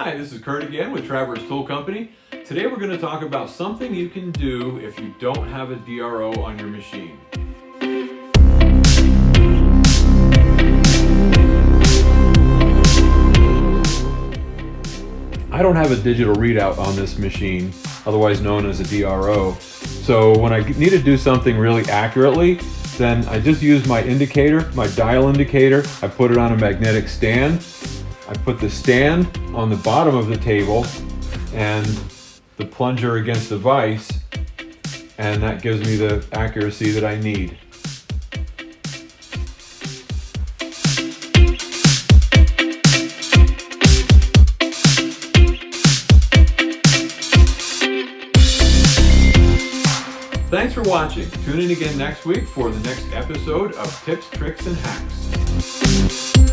Hi, this is Kurt again with Traverse Tool Company. Today we're going to talk about something you can do if you don't have a DRO on your machine. I don't have a digital readout on this machine, otherwise known as a DRO. So when I need to do something really accurately, then I just use my indicator, my dial indicator. I put it on a magnetic stand. I put the stand on the bottom of the table and the plunger against the vise, and that gives me the accuracy that I need. Thanks for watching. Tune in again next week for the next episode of Tips, Tricks, and Hacks.